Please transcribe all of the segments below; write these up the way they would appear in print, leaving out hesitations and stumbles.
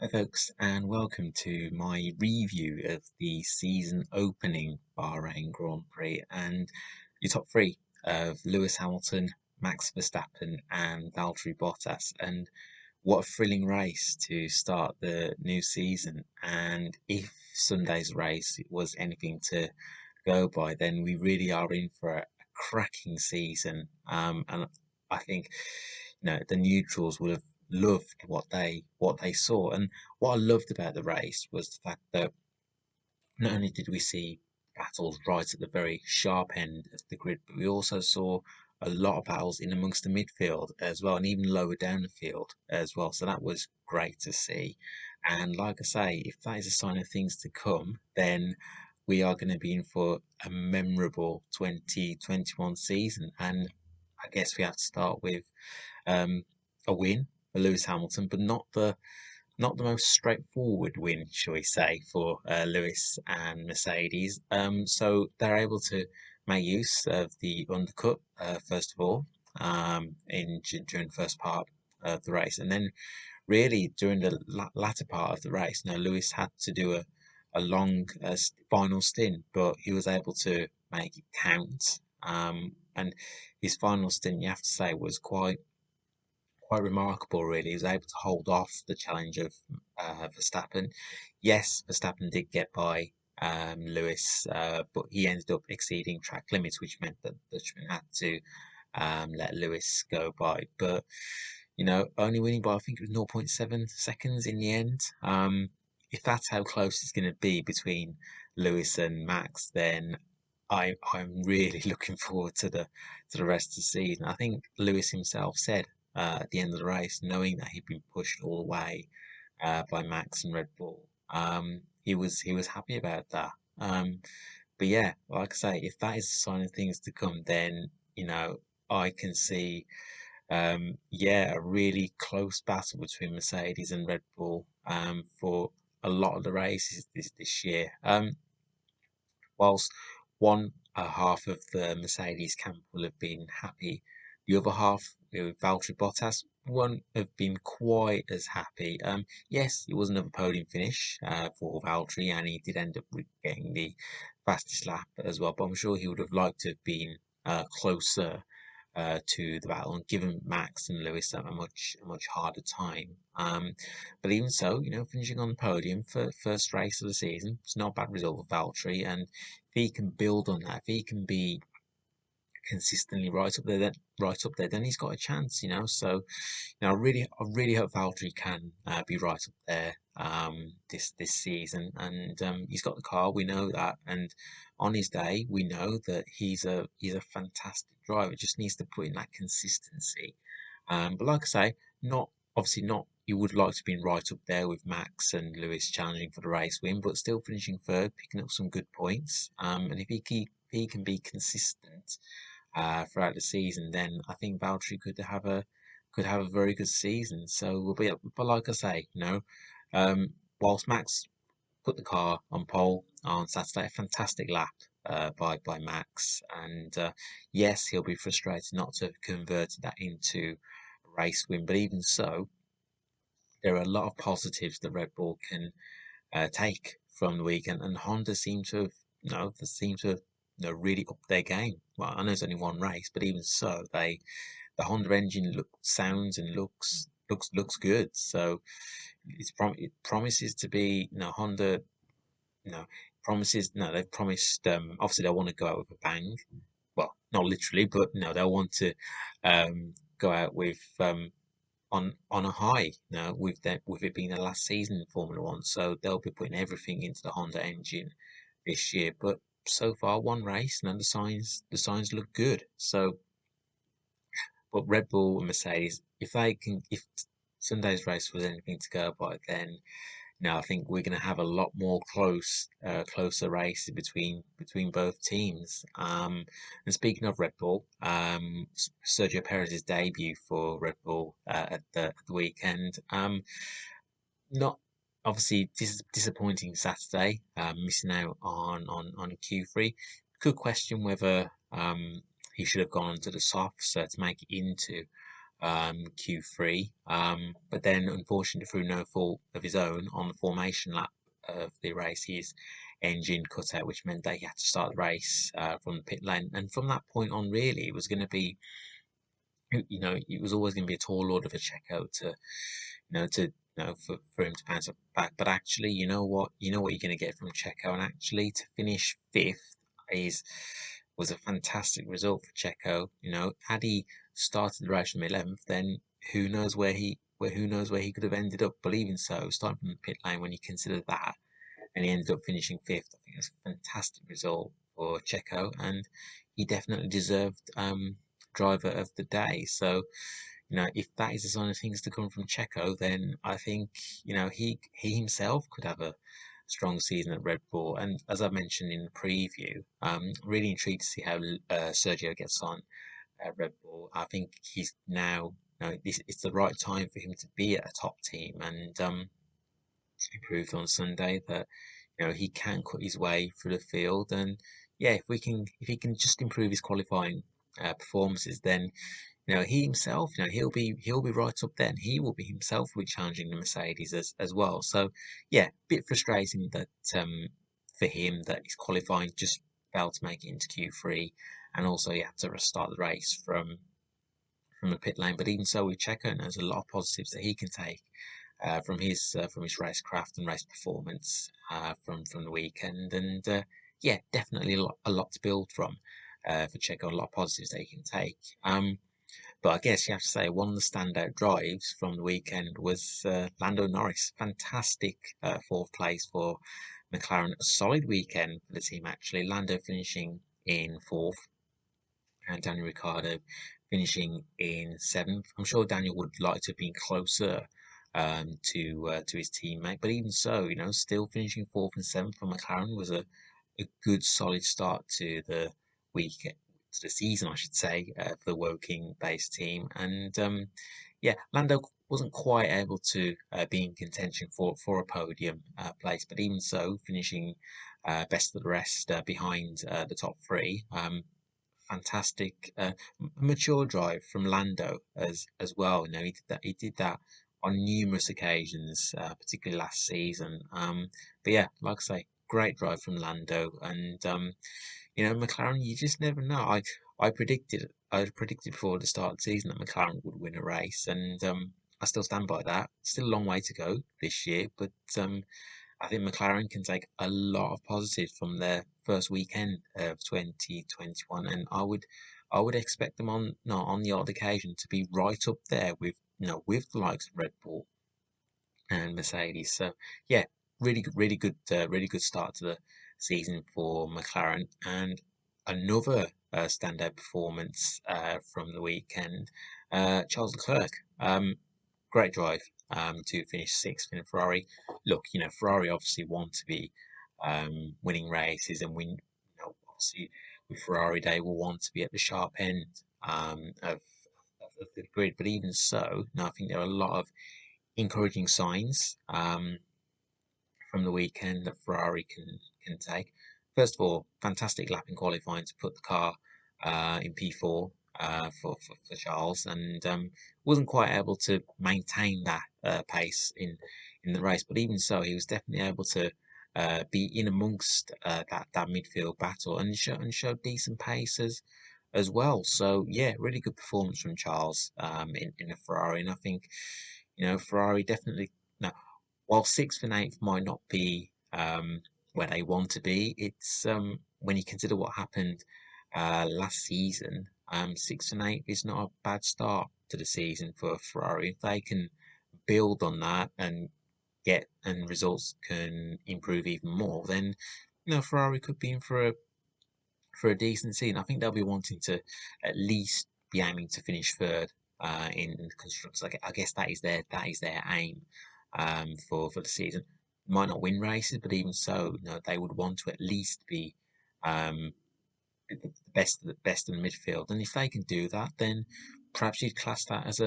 Hi folks, and welcome to my review of the season opening Bahrain Grand Prix and your top three of Lewis Hamilton, Max Verstappen, and Valtteri Bottas. And what a thrilling race to start the new season. And if Sunday's race was anything to go by, then we really are in for a cracking season. And I think the neutrals would have loved what they saw. And what I loved about the race was the fact that not only did we see battles right at the very sharp end of the grid, but we also saw a lot of battles in amongst the midfield as well, and even lower down the field as well. So that was great to see. And like I say, if that is a sign of things to come, then we are going to be in for a memorable 2021 season. And I guess we have to start with um, a win for Lewis Hamilton, but not the most straightforward win, shall we say, for Lewis and Mercedes. So they're able to make use of the undercut first of all during the first part of the race, and then really during the latter part of the race, Lewis had to do a long final stint, but he was able to make it count. And his final stint, you have to say, was quite remarkable, really. He was able to hold off the challenge of Verstappen. Yes, Verstappen did get by Lewis, but he ended up exceeding track limits, which meant that Dutchman had to let Lewis go by. But only winning by I think it was zero point 0.7 seconds in the end. If that's how close it's going to be between Lewis and Max, then I'm really looking forward to the rest of the season. I think Lewis himself said at the end of the race, knowing that he'd been pushed all the way by Max and Red Bull, he was happy about that. But yeah, like I say, if that is a sign of things to come, then I can see yeah, a really close battle between Mercedes and Red Bull for a lot of the races this year. Whilst one half of the Mercedes camp will have been happy, the other half, with Valtteri Bottas, won't have been quite as happy. Yes, it was another podium finish for Valtteri, and he did end up with getting the fastest lap as well. But I'm sure he would have liked to have been closer to the battle and given Max and Lewis a much harder time. But even so, finishing on the podium for first race of the season, it's not a bad result for Valtteri, and if he can build on that, if he can be consistently right up there, then he's got a chance, So, I really hope Valtteri can be right up there this season, and he's got the car. We know that, and on his day, we know that he's a fantastic driver. Just needs to put in that consistency. But like I say, not obviously not. You would like to be right up there with Max and Lewis challenging for the race win, but still finishing third, picking up some good points. And if he can be consistent throughout the season, then I think Valtteri could have a very good season. So we'll be, but like I say, whilst Max put the car on pole on Saturday, a fantastic lap by Max, and yes, he'll be frustrated not to have converted that into a race win. But even so, there are a lot of positives that Red Bull can take from the weekend, and Honda seem to have, they seem to have, really upped their game. Well, I know it's only one race, but even so, the Honda engine sounds and looks good. So it promises to be, Honda, promises. No, they've promised. Obviously, they want to go out with a bang. Well, not literally, but they'll want to go out with on a high, with it being the last season in Formula One. So they'll be putting everything into the Honda engine this year. But so far, one race, and the signs look good. So, but Red Bull and Mercedes, if Sunday's race was anything to go by, then I think we're going to have a lot more closer races between both teams. And speaking of Red Bull, Sergio Perez's debut for Red Bull at the weekend. Not obviously disappointing Saturday, missing out on Q3. Could question whether he should have gone onto the softs to make it into Q3. But then, unfortunately, through no fault of his own, on the formation lap of the race, his engine cut out, which meant that he had to start the race from the pit lane. And from that point on, really, it was going to be, it was always going to be a tall order for Checo for him to bounce back. But actually, you know what you're going to get from Checo, and actually to finish fifth is was a fantastic result for Checo. Had he started the race from 11th, then who knows where he could have ended up. But even so, starting from the pit lane, when you consider that, and he ended up finishing fifth, I think that's a fantastic result for Checo, and he definitely deserved driver of the day. So, if that is a sign of things to come from Checo, then I think, he himself could have a strong season at Red Bull. And as I mentioned in the preview, really intrigued to see how Sergio gets on at Red Bull. I think he's now, it's the right time for him to be at a top team, and he proved on Sunday that he can cut his way through the field. And yeah, if he can just improve his qualifying performances, then he himself, he'll be right up there, and he will be himself will be challenging the Mercedes as well. So yeah, bit frustrating that for him that his qualifying just failed to make it into Q3, and also he had to restart the race from the pit lane. But even so, with Checo, there's a lot of positives that he can take from his racecraft and race performance from the weekend, and yeah, definitely a lot to build from for Checo, a lot of positives that he can take. But I guess you have to say one of the standout drives from the weekend was Lando Norris. Fantastic fourth place for McLaren. A solid weekend for the team, actually. Lando finishing in fourth, and Daniel Ricciardo finishing in seventh. I'm sure Daniel would like to have been closer to his teammate, but even so, still finishing fourth and seventh for McLaren was a good solid start to the week to the season, I should say, for the Woking-based team. And yeah, Lando wasn't quite able to be in contention for a podium place, but even so, finishing best of the rest behind the top three. Fantastic, mature drive from Lando as well. He did that on numerous occasions, particularly last season. But yeah, like I say, great drive from Lando, and McLaren, you just never know. I predicted before the start of the season that McLaren would win a race, and I still stand by that. Still a long way to go this year, but I think McLaren can take a lot of positives from their first weekend of 2021, and I would expect them on the odd occasion to be right up there with the likes of Red Bull and Mercedes. So yeah, really good start to the season for McLaren, and another standout performance from the weekend. Charles Leclerc, great drive to finish sixth in a Ferrari. Look, Ferrari obviously want to be winning races, and obviously with Ferrari they will want to be at the sharp end of the grid. But even so, I think there are a lot of encouraging signs from the weekend that Ferrari can take. First of all, fantastic lap in qualifying to put the car in P4 for Charles, and wasn't quite able to maintain that pace in the race. But even so, he was definitely able to be in amongst that midfield battle, and showed decent pace as well. So yeah, really good performance from Charles in a Ferrari, and I think Ferrari definitely. Now, while sixth and eighth might not be where they want to be, it's when you consider what happened last season, sixth and eighth is not a bad start to the season for Ferrari. If they can build on that and results can improve even more, then Ferrari could be in for a decent season. I think they'll be wanting to at least be aiming to finish third in the constructors. I guess that is their aim for the season. Might not win races, but even so, they would want to at least be um, the best in the midfield. And if they can do that, then perhaps you'd class that as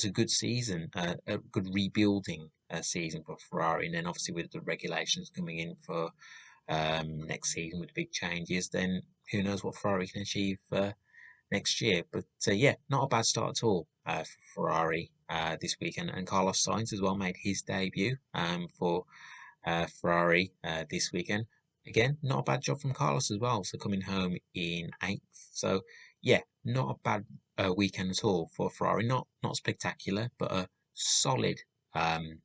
a good season, a good rebuilding season for Ferrari. And then obviously with the regulations coming in for next season with big changes, then who knows what Ferrari can achieve next year. But yeah, not a bad start at all for Ferrari this weekend, and Carlos Sainz as well made his debut for Ferrari this weekend. Again, not a bad job from Carlos as well. So coming home in eighth. So yeah, not a bad weekend at all for Ferrari. Not spectacular, but a solid um,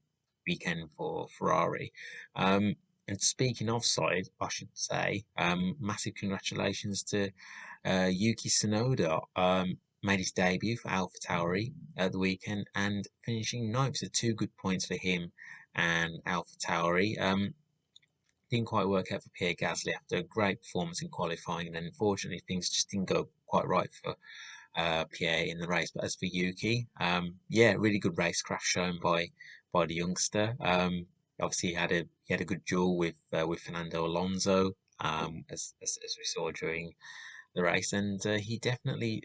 weekend for Ferrari. Um, and speaking of solid, I should say, massive congratulations to Yuki Tsunoda. Made his debut for AlphaTauri at the weekend and finishing ninth. So two good points for him and AlphaTauri. Didn't quite work out for Pierre Gasly after a great performance in qualifying, and unfortunately things just didn't go quite right for Pierre in the race. But as for Yuki, yeah, really good racecraft shown by the youngster. Obviously he had a good duel with Fernando Alonso, as we saw during the race, and he definitely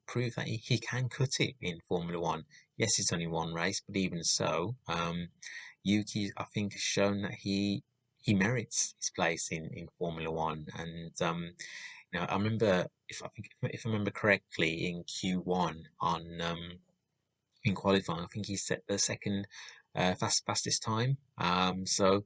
proved that he can cut it in Formula One. Yes, it's only one race, but even so, Yuki, I think, has shown that he merits his place in Formula One. And I remember, if I remember correctly, in Q1 on in qualifying, I think he set the second fastest time. So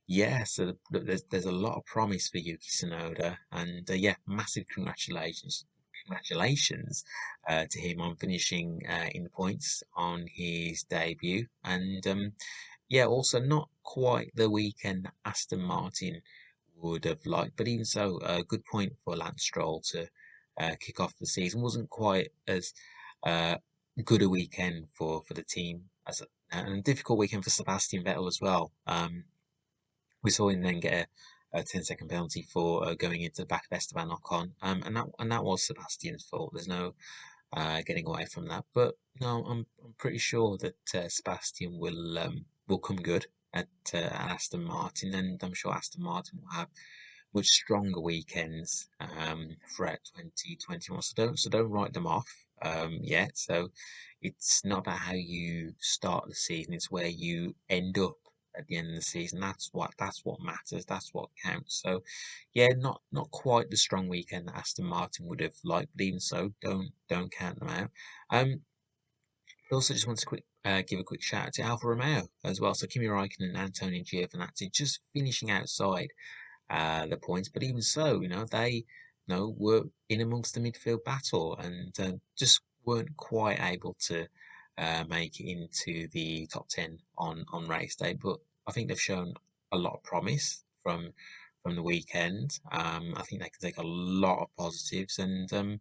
yeah, so there's a lot of promise for Yuki Tsunoda, and yeah, massive congratulations to him on finishing in the points on his debut, and yeah, also not quite the weekend that Aston Martin would have liked, but even so, a good point for Lance Stroll to kick off the season. Wasn't quite as uh, good a weekend for the team as and a difficult weekend for Sebastian Vettel as well. We saw him then get a 10-second penalty for going into the back of Esteban Ocon, and that was Sebastian's fault. There's no getting away from that. But no, I'm pretty sure that Sebastian will come good at Aston Martin, and I'm sure Aston Martin will have much stronger weekends throughout 2021. So don't write them off yet. So it's not about how you start the season; it's where you end up at the end of the season. That's what matters. That's what counts. So yeah, not quite the strong weekend that Aston Martin would have liked, but even so, don't count them out. Also just want to give a quick shout out to Alfa Romeo as well. So Kimi Raikkonen and Antonio Giovinazzi just finishing outside the points. But even so, they were in amongst the midfield battle and just weren't quite able to make it into the top 10 on race day. But I think they've shown a lot of promise from the weekend. I think they can take a lot of positives, and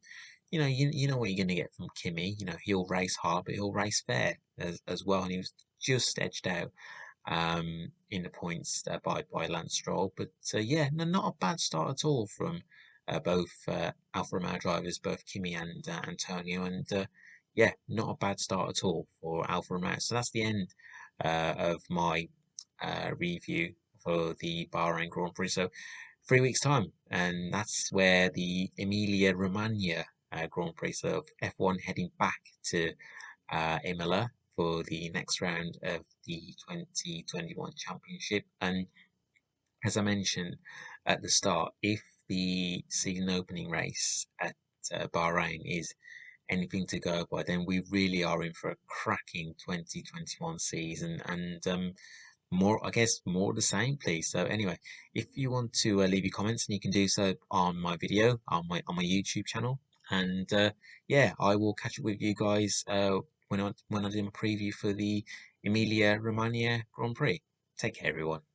you know what you're going to get from Kimi. He'll race hard, but he'll race fair as well. And he was just edged out in the points by Lance Stroll. But yeah, no, not a bad start at all from both Alfa Romeo drivers, both Kimi and Antonio. And yeah, not a bad start at all for Alfa Romeo. So that's the end of my review for the Bahrain Grand Prix. So 3 weeks' time, and that's where the Emilia Romagna Grand Prix, so F1 heading back to Imola for the next round of the 2021 championship. And as I mentioned at the start, if the season opening race at Bahrain is anything to go by, then we really are in for a cracking 2021 season. And more, I guess, more of the same, please. So anyway, if you want to leave your comments, and you can do so on my video on my YouTube channel. And yeah, I will catch up with you guys when I do my preview for the Emilia Romagna Grand Prix. Take care, everyone.